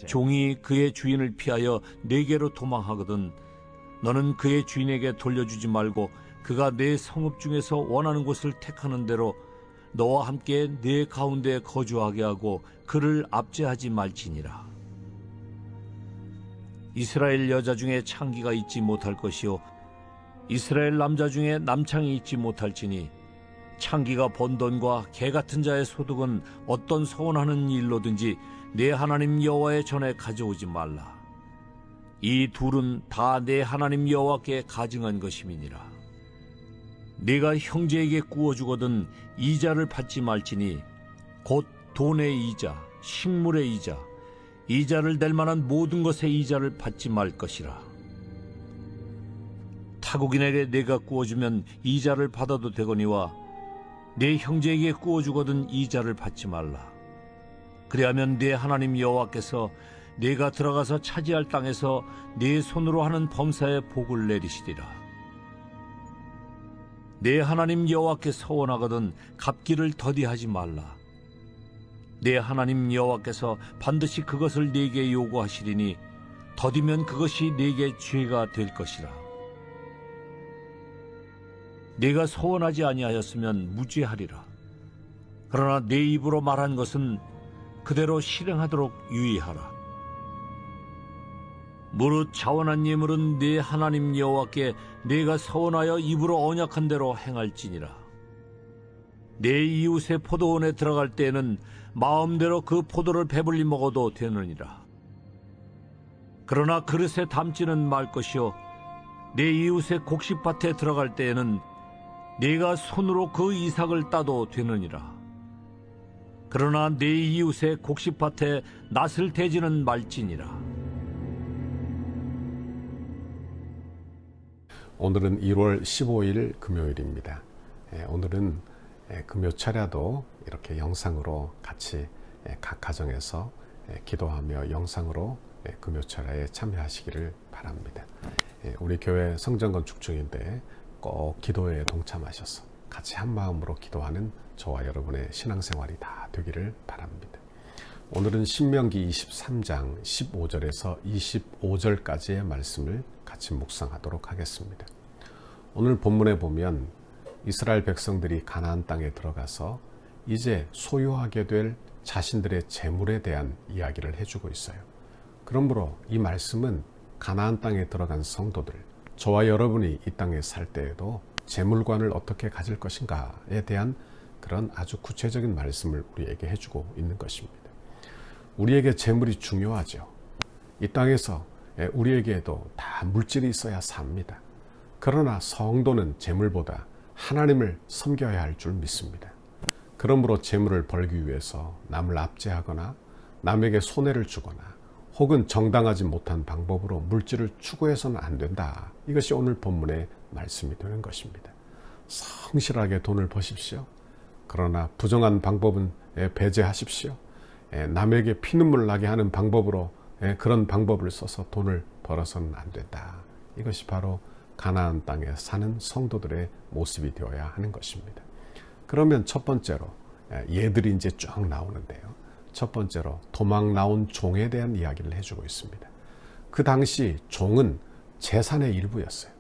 종이 그의 주인을 피하여 내게로 도망하거든 너는 그의 주인에게 돌려주지 말고 그가 내 성읍 중에서 원하는 곳을 택하는 대로 너와 함께 내 가운데 거주하게 하고 그를 압제하지 말지니라. 이스라엘 여자 중에 창기가 있지 못할 것이요 이스라엘 남자 중에 남창이 있지 못할지니 창기가 번 돈과 개 같은 자의 소득은 어떤 서원하는 일로든지 내 하나님 여호와의 전에 가져오지 말라. 이 둘은 다 내 하나님 여호와께 가증한 것임이니라. 네가 형제에게 구워주거든 이자를 받지 말지니 곧 돈의 이자, 식물의 이자, 이자를 낼 만한 모든 것의 이자를 받지 말 것이라. 타국인에게 네가 구워주면 이자를 받아도 되거니와 네 형제에게 구워주거든 이자를 받지 말라. 그리하면 네 하나님 여호와께서 네가 들어가서 차지할 땅에서 네 손으로 하는 범사에 복을 내리시리라. 내 하나님 여호와께 서원하거든 갚기를 더디하지 말라. 내 하나님 여호와께서 반드시 그것을 네게 요구하시리니 더디면 그것이 네게 죄가 될 것이라. 네가 서원하지 아니하였으면 무죄하리라. 그러나 내 입으로 말한 것은 그대로 실행하도록 유의하라. 무릇 자원한 예물은 네 하나님 여호와께 네가 서원하여 입으로 언약한 대로 행할지니라. 내 이웃의 포도원에 들어갈 때에는 마음대로 그 포도를 배불리 먹어도 되느니라. 그러나 그릇에 담지는 말 것이요 내 이웃의 곡식밭에 들어갈 때에는 네가 손으로 그 이삭을 따도 되느니라. 그러나 내 이웃의 곡식밭에 낫을 대지는 말지니라. 오늘은 1월 15일 금요일입니다. 오늘은 금요철야도 이렇게 영상으로 같이 각 가정에서 기도하며 영상으로 금요철야에 참여하시기를 바랍니다. 우리 교회 성전 건축 중인데 꼭 기도에 동참하셔서 같이 한 마음으로 기도하는 저와 여러분의 신앙생활이 다 되기를 바랍니다. 오늘은 신명기 23장 15절에서 25절까지의 말씀을 같이 묵상하도록 하겠습니다. 오늘 본문에 보면 이스라엘 백성들이 가나안 땅에 들어가서 이제 소유하게 될 자신들의 재물에 대한 이야기를 해주고 있어요. 그러므로 이 말씀은 가나안 땅에 들어간 성도들, 저와 여러분이 이 땅에 살 때에도 재물관을 어떻게 가질 것인가에 대한 그런 아주 구체적인 말씀을 우리에게 해주고 있는 것입니다. 우리에게 재물이 중요하죠. 이 땅에서 우리에게도 다 물질이 있어야 삽니다. 그러나 성도는 재물보다 하나님을 섬겨야 할 줄 믿습니다. 그러므로 재물을 벌기 위해서 남을 압제하거나 남에게 손해를 주거나 혹은 정당하지 못한 방법으로 물질을 추구해서는 안 된다. 이것이 오늘 본문의 말씀이 되는 것입니다. 성실하게 돈을 버십시오. 그러나 부정한 방법은 배제하십시오. 남에게 피눈물 나게 하는 방법으로 그런 방법을 써서 돈을 벌어서는 안 된다. 이것이 바로 가나안 땅에 사는 성도들의 모습이 되어야 하는 것입니다. 그러면 첫 번째로 예들이 이제 쭉 나오는데요. 첫 번째로 도망 나온 종에 대한 이야기를 해주고 있습니다. 그 당시 종은 재산의 일부였어요.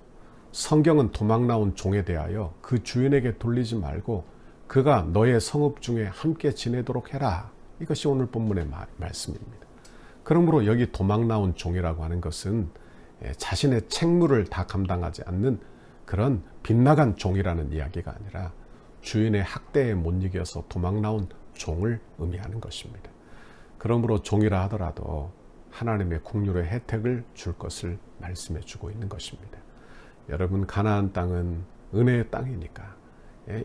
성경은 도망 나온 종에 대하여 그 주인에게 돌리지 말고 그가 너의 성읍 중에 함께 지내도록 해라. 이것이 오늘 본문의 말씀입니다. 그러므로 여기 도망 나온 종이라고 하는 것은 자신의 책무를 다 감당하지 않는 그런 빗나간 종이라는 이야기가 아니라 주인의 학대에 못 이겨서 도망 나온 종을 의미하는 것입니다. 그러므로 종이라 하더라도 하나님의 국률의 혜택을 줄 것을 말씀해 주고 있는 것입니다. 여러분, 가나안 땅은 은혜의 땅이니까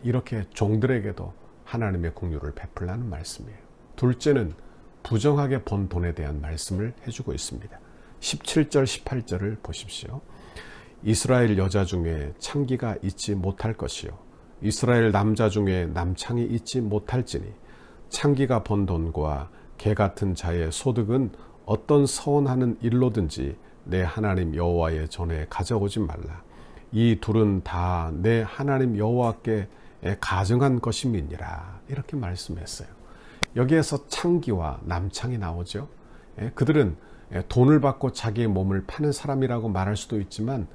이렇게 종들에게도 하나님의 국률을 베풀라는 말씀이에요. 둘째는 부정하게 번 돈에 대한 말씀을 해주고 있습니다. 17절 18절을 보십시오. 이스라엘 여자 중에 창기가 있지 못할 것이요 이스라엘 남자 중에 남창이 있지 못할지니 창기가 번 돈과 개 같은 자의 소득은 어떤 서원하는 일로든지 내 하나님 여호와의 전에 가져오지 말라. 이 둘은 다 내 하나님 여호와께 가증한 것임이니라. 이렇게 말씀했어요. 여기에서 창기와 남창이 나오죠. 그들은 돈을 받고 자기의 몸을 파는 사람이라고 말할 수도 있지만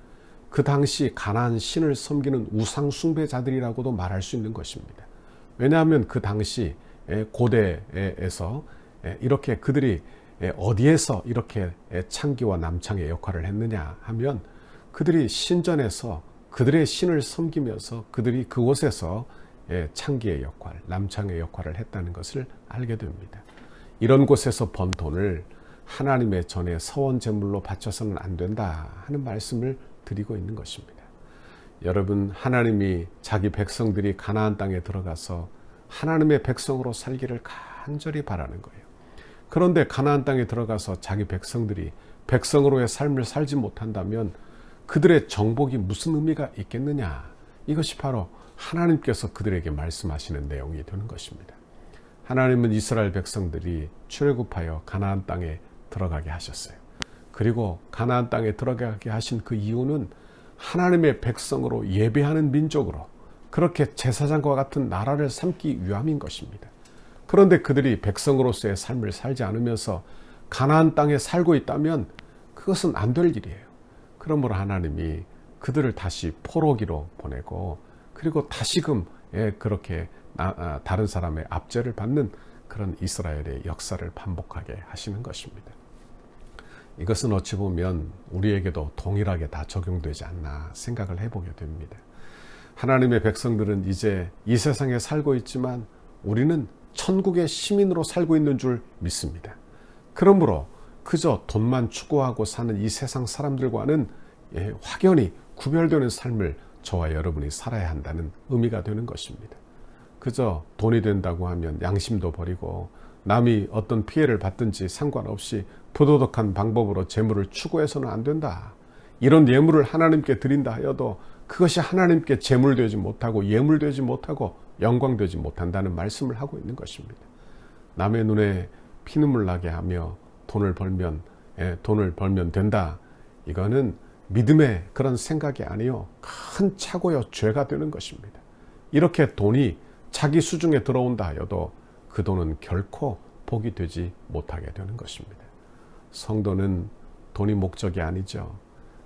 그 당시 가나안 신을 섬기는 우상 숭배자들이라고도 말할 수 있는 것입니다. 왜냐하면 그 당시 고대에서 이렇게 그들이 어디에서 이렇게 창기와 남창의 역할을 했느냐 하면 그들이 신전에서 그들의 신을 섬기면서 그들이 그곳에서 창기의 역할, 남창의 역할을 했다는 것을 알게 됩니다. 이런 곳에서 번 돈을 하나님의 전에 서원 제물로 바쳐서는 안 된다 하는 말씀을 드리고 있는 것입니다. 여러분, 하나님이 자기 백성들이 가나안 땅에 들어가서 하나님의 백성으로 살기를 간절히 바라는 거예요. 그런데 가나안 땅에 들어가서 자기 백성들이 백성으로의 삶을 살지 못한다면 그들의 정복이 무슨 의미가 있겠느냐? 이것이 바로 하나님께서 그들에게 말씀하시는 내용이 되는 것입니다. 하나님은 이스라엘 백성들이 출애굽하여 가나안 땅에 들어가게 하셨어요. 그리고 가나안 땅에 들어가게 하신 그 이유는 하나님의 백성으로 예배하는 민족으로 그렇게 제사장과 같은 나라를 삼기 위함인 것입니다. 그런데 그들이 백성으로서의 삶을 살지 않으면서 가나안 땅에 살고 있다면 그것은 안 될 일이에요. 그러므로 하나님이 그들을 다시 포로기로 보내고 그리고 다시금 그렇게 다른 사람의 압제를 받는 그런 이스라엘의 역사를 반복하게 하시는 것입니다. 이것은 어찌 보면 우리에게도 동일하게 다 적용되지 않나 생각을 해보게 됩니다. 하나님의 백성들은 이제 이 세상에 살고 있지만 우리는 천국의 시민으로 살고 있는 줄 믿습니다. 그러므로 그저 돈만 추구하고 사는 이 세상 사람들과는 확연히 구별되는 삶을 저와 여러분이 살아야 한다는 의미가 되는 것입니다. 그저 돈이 된다고 하면 양심도 버리고 남이 어떤 피해를 받든지 상관없이 부도덕한 방법으로 재물을 추구해서는 안 된다. 이런 예물을 하나님께 드린다 하여도 그것이 하나님께 재물되지 못하고 예물되지 못하고 영광되지 못한다는 말씀을 하고 있는 것입니다. 남의 눈에 피눈물 나게 하며 돈을 벌면 된다. 이거는 믿음의 그런 생각이 아니요 큰 착오여 죄가 되는 것입니다. 이렇게 돈이 자기 수중에 들어온다 하여도 그 돈은 결코 복이 되지 못하게 되는 것입니다. 성도는 돈이 목적이 아니죠.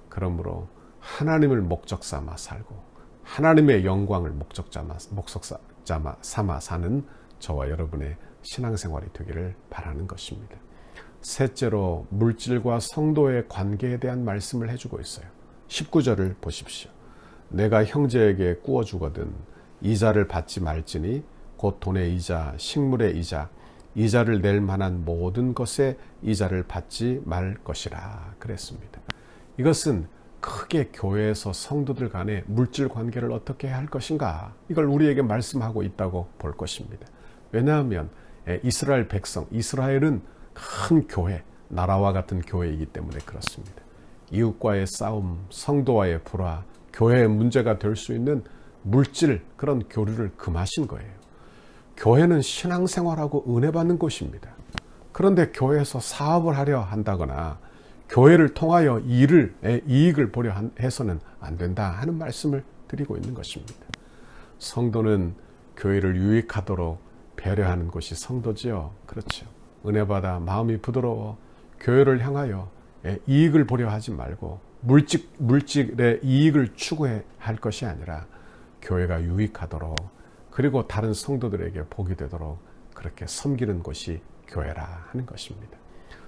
그러므로 하나님을 목적 삼아 살고 하나님의 영광을 목적 삼아 사는 저와 여러분의 신앙생활이 되기를 바라는 것입니다. 셋째로 물질과 성도의 관계에 대한 말씀을 해주고 있어요. 19절을 보십시오. 내가 형제에게 구워주거든 이자를 받지 말지니 곧 돈의 이자, 식물의 이자, 이자를 낼 만한 모든 것에 이자를 받지 말 것이라 그랬습니다. 이것은 크게 교회에서 성도들 간의 물질 관계를 어떻게 해야 할 것인가 이걸 우리에게 말씀하고 있다고 볼 것입니다. 왜냐하면 이스라엘 백성, 이스라엘은 큰 교회, 나라와 같은 교회이기 때문에 그렇습니다. 이웃과의 싸움, 성도와의 불화, 교회의 문제가 될 수 있는 물질 그런 교류를 금하신 거예요. 교회는 신앙생활하고 은혜받는 곳입니다. 그런데 교회에서 사업을 하려 한다거나 교회를 통하여 이익을 보려 해서는 안 된다 하는 말씀을 드리고 있는 것입니다. 성도는 교회를 유익하도록 배려하는 것이 성도지요. 그렇죠. 은혜받아 마음이 부드러워 교회를 향하여 이익을 보려 하지 말고 물질의 이익을 추구해야 할 것이 아니라 교회가 유익하도록 그리고 다른 성도들에게 복이 되도록 그렇게 섬기는 것이 교회라 하는 것입니다.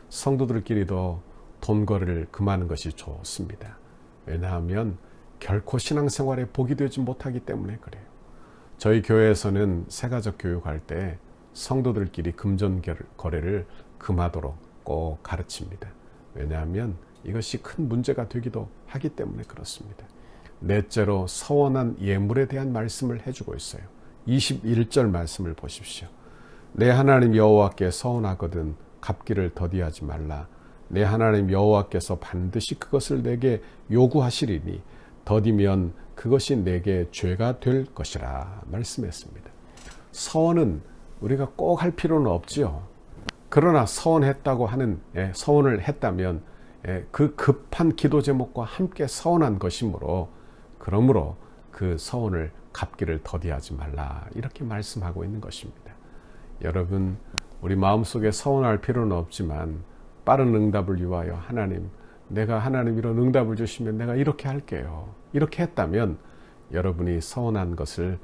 성도들끼리도 돈거래를 금하는 것이 좋습니다. 왜냐하면 결코 신앙생활에 복이 되지 못하기 때문에 그래요. 저희 교회에서는 새가족 교육할 때 성도들끼리 금전 거래를 금하도록 꼭 가르칩니다. 왜냐하면 이것이 큰 문제가 되기도 하기 때문에 그렇습니다. 넷째로 서원한 예물에 대한 말씀을 해주고 있어요. 21절 말씀을 보십시오. 내 하나님 여호와께 서원하거든 갚기를 더디하지 말라. 내 하나님 여호와께서 반드시 그것을 내게 요구하시리니 더디면 그것이 내게 죄가 될 것이라 말씀했습니다. 서원은 우리가 꼭 할 필요는 없지요. 그러나 서원을 했다면 그 급한 기도 제목과 함께 서원한 것이므로 그러므로 그 서원을 갚기를 더디하지 말라 이렇게 말씀하고 있는 것입니다. 여러분 우리 마음속에 서원할 필요는 없지만 빠른 응답을 위하여 하나님, 내가 하나님 이런 응답을 주시면 내가 이렇게 할게요. 이렇게 했다면 여러분이 서운한 것을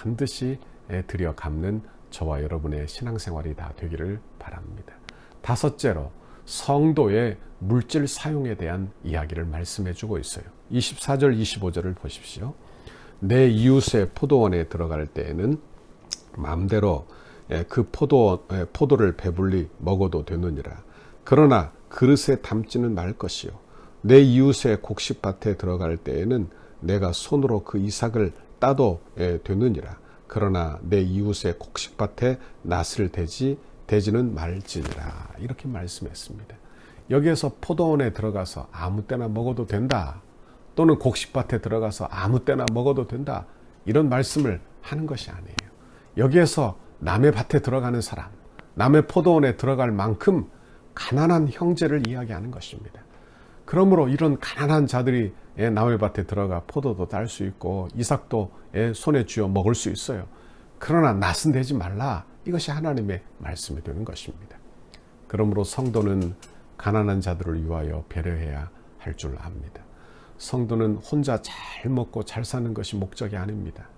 반드시 들여 갚는 저와 여러분의 신앙생활이 다 되기를 바랍니다. 다섯째로 성도의 물질 사용에 대한 이야기를 말씀해 주고 있어요. 24절 25절을 보십시오. 내 이웃의 포도원에 들어갈 때에는 마음대로 그 포도를 배불리 먹어도 되느니라. 그러나 그릇에 담지는 말 것이요. 내 이웃의 곡식밭에 들어갈 때에는 내가 손으로 그 이삭을 따도 되느니라. 그러나 내 이웃의 곡식밭에 낫을 대지는 말지니라. 이렇게 말씀했습니다. 여기에서 포도원에 들어가서 아무 때나 먹어도 된다, 또는 곡식밭에 들어가서 아무 때나 먹어도 된다, 이런 말씀을 하는 것이 아니에요. 여기에서 남의 밭에 들어가는 사람, 남의 포도원에 들어갈 만큼 가난한 형제를 이야기하는 것입니다. 그러므로 이런 가난한 자들이 남의 밭에 들어가 포도도 딸 수 있고 이삭도 손에 쥐어 먹을 수 있어요. 그러나 낫은 대지 말라. 이것이 하나님의 말씀이 되는 것입니다. 그러므로 성도는 가난한 자들을 위하여 배려해야 할 줄 압니다. 성도는 혼자 잘 먹고 잘 사는 것이 목적이 아닙니다.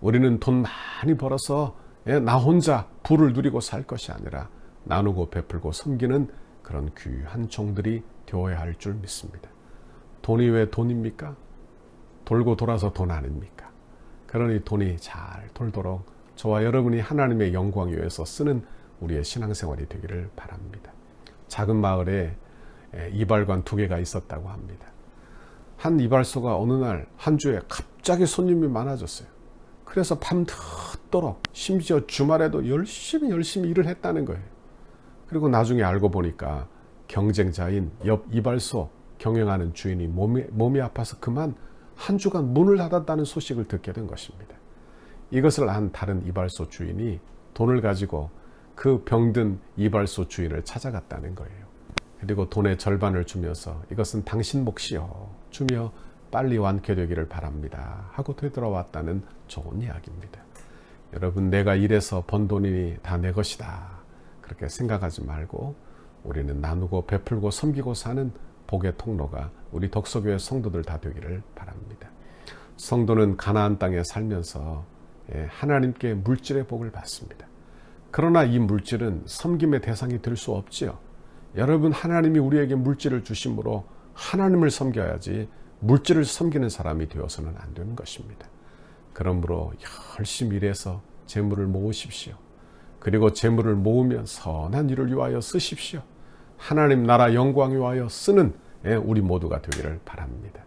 우리는 돈 많이 벌어서 나 혼자 부를 누리고 살 것이 아니라 나누고 베풀고 섬기는 그런 귀한 종들이 되어야 할 줄 믿습니다. 돈이 왜 돈입니까? 돌고 돌아서 돈 아닙니까? 그러니 돈이 잘 돌도록 저와 여러분이 하나님의 영광 위해서 쓰는 우리의 신앙생활이 되기를 바랍니다. 작은 마을에 이발관 2개가 있었다고 합니다. 한 이발소가 어느 날 한 주에 갑자기 손님이 많아졌어요. 그래서 밤늦도록 심지어 주말에도 열심히 일을 했다는 거예요. 그리고 나중에 알고 보니까 경쟁자인 옆 이발소 경영하는 주인이 몸이 아파서 그만 한 주간 문을 닫았다는 소식을 듣게 된 것입니다. 이것을 안 다른 이발소 주인이 돈을 가지고 그 병든 이발소 주인을 찾아갔다는 거예요. 그리고 돈의 절반을 주면서 이것은 당신 몫이요 주며 빨리 완쾌되기를 바랍니다 하고 되돌아왔다는 좋은 이야기입니다. 여러분, 내가 일해서 번 돈이 다 내 것이다 그렇게 생각하지 말고 우리는 나누고 베풀고 섬기고 사는 복의 통로가 우리 덕서교회 성도들 다 되기를 바랍니다. 성도는 가나안 땅에 살면서 하나님께 물질의 복을 받습니다. 그러나 이 물질은 섬김의 대상이 될 수 없지요. 여러분, 하나님이 우리에게 물질을 주심으로 하나님을 섬겨야지 물질을 섬기는 사람이 되어서는 안 되는 것입니다. 그러므로 열심히 일해서 재물을 모으십시오. 그리고 재물을 모으면 선한 일을 위하여 쓰십시오. 하나님 나라 영광 위하여 쓰는 우리 모두가 되기를 바랍니다.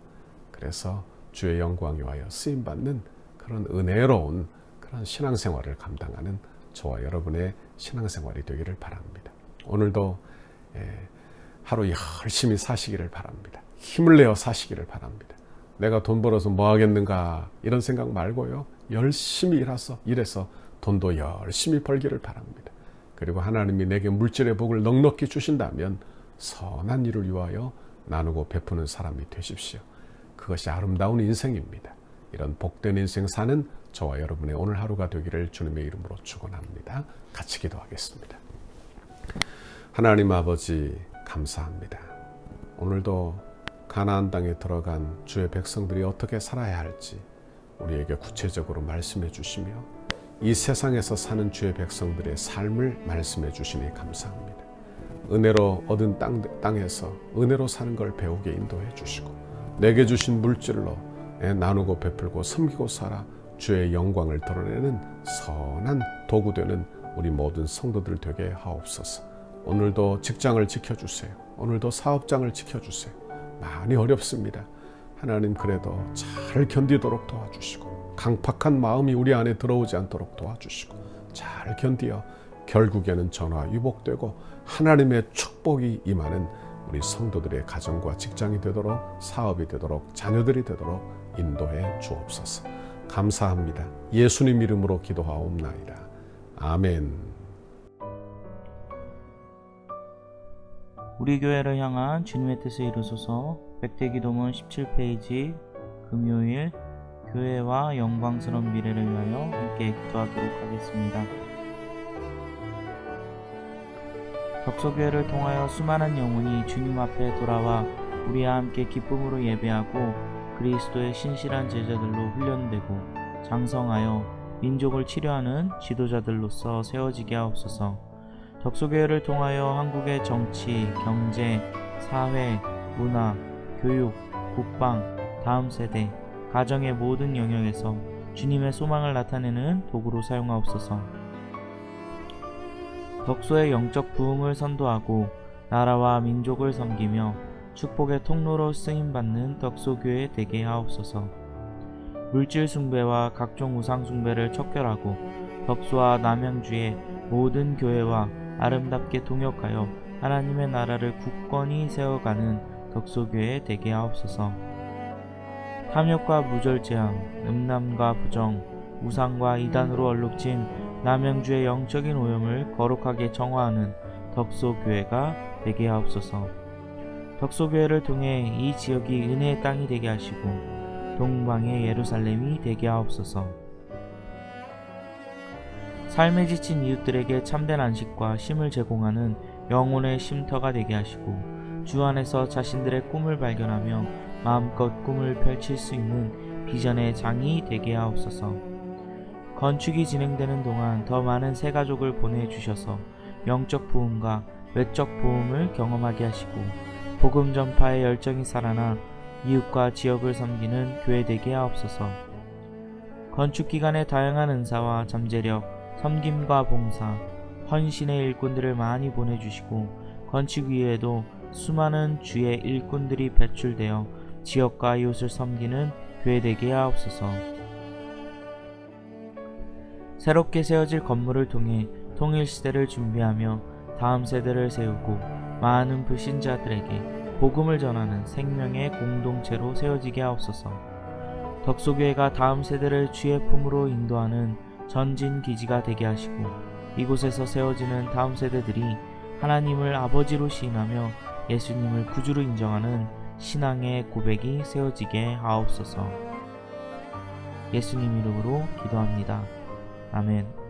그래서 주의 영광 위하여 쓰임받는 그런 은혜로운 그런 신앙생활을 감당하는 저와 여러분의 신앙생활이 되기를 바랍니다. 오늘도 하루 열심히 사시기를 바랍니다. 힘을 내어 사시기를 바랍니다. 내가 돈 벌어서 뭐 하겠는가 이런 생각 말고요. 열심히 일해서 돈도 열심히 벌기를 바랍니다. 그리고 하나님이 내게 물질의 복을 넉넉히 주신다면 선한 일을 위하여 나누고 베푸는 사람이 되십시오. 그것이 아름다운 인생입니다. 이런 복된 인생 사는 저와 여러분의 오늘 하루가 되기를 주님의 이름으로 축원합니다. 같이 기도하겠습니다. 하나님 아버지 감사합니다. 오늘도 가나안 땅에 들어간 주의 백성들이 어떻게 살아야 할지 우리에게 구체적으로 말씀해 주시며 이 세상에서 사는 주의 백성들의 삶을 말씀해 주시니 감사합니다. 은혜로 얻은 땅에서 은혜로 사는 걸 배우게 인도해 주시고 내게 주신 물질로 나누고 베풀고 섬기고 살아 주의 영광을 드러내는 선한 도구 되는 우리 모든 성도들 되게 하옵소서. 오늘도 직장을 지켜주세요. 오늘도 사업장을 지켜주세요. 많이 어렵습니다. 하나님 그래도 잘 견디도록 도와주시고 강팍한 마음이 우리 안에 들어오지 않도록 도와주시고 잘 견디어 결국에는 전화위복되고 하나님의 축복이 임하는 우리 성도들의 가정과 직장이 되도록 사업이 되도록 자녀들이 되도록 인도해 주옵소서. 감사합니다. 예수님 이름으로 기도하옵나이다. 아멘. 우리 교회를 향한 주님의 뜻을 이루소서. 백대기도문 17페이지 금요일 교회와 영광스러운 미래를 위하여 함께 기도하도록 하겠습니다. 덕소교회를 통하여 수많은 영혼이 주님 앞에 돌아와 우리와 함께 기쁨으로 예배하고 그리스도의 신실한 제자들로 훈련되고 장성하여 민족을 치료하는 지도자들로서 세워지게 하옵소서. 덕소교회를 통하여 한국의 정치, 경제, 사회, 문화, 교육, 국방, 다음 세대, 가정의 모든 영역에서 주님의 소망을 나타내는 도구로 사용하옵소서. 덕소의 영적 부흥을 선도하고 나라와 민족을 섬기며 축복의 통로로 쓰임받는 덕소교회 되게 하옵소서. 물질 숭배와 각종 우상 숭배를 척결하고 덕소와 남양주의 모든 교회와 아름답게 동역하여 하나님의 나라를 굳건히 세워가는 덕소교회 되게 하옵소서. 탐욕과 무절제함, 음란과 부정, 우상과 이단으로 얼룩진 남양주의 영적인 오염을 거룩하게 정화하는 덕소교회가 되게 하옵소서. 덕소교회를 통해 이 지역이 은혜의 땅이 되게 하시고 동방의 예루살렘이 되게 하옵소서. 삶에 지친 이웃들에게 참된 안식과 쉼을 제공하는 영혼의 쉼터가 되게 하시고 주 안에서 자신들의 꿈을 발견하며 마음껏 꿈을 펼칠 수 있는 비전의 장이 되게 하옵소서. 건축이 진행되는 동안 더 많은 새 가족을 보내주셔서 영적 부흥과 외적 부흥을 경험하게 하시고 복음 전파의 열정이 살아나 이웃과 지역을 섬기는 교회 되게 하옵소서. 건축 기간의 다양한 은사와 잠재력, 섬김과 봉사, 헌신의 일꾼들을 많이 보내주시고 건축 이외에도 수많은 주의 일꾼들이 배출되어 지역과 이웃을 섬기는 교회 되게 하옵소서. 새롭게 세워질 건물을 통해 통일시대를 준비하며 다음 세대를 세우고 많은 불신자들에게 복음을 전하는 생명의 공동체로 세워지게 하옵소서. 덕소교회가 다음 세대를 주의 품으로 인도하는 전진 기지가 되게 하시고 이곳에서 세워지는 다음 세대들이 하나님을 아버지로 시인하며 예수님을 구주로 인정하는 신앙의 고백이 세워지게 하옵소서. 예수님 이름으로 기도합니다. 아멘.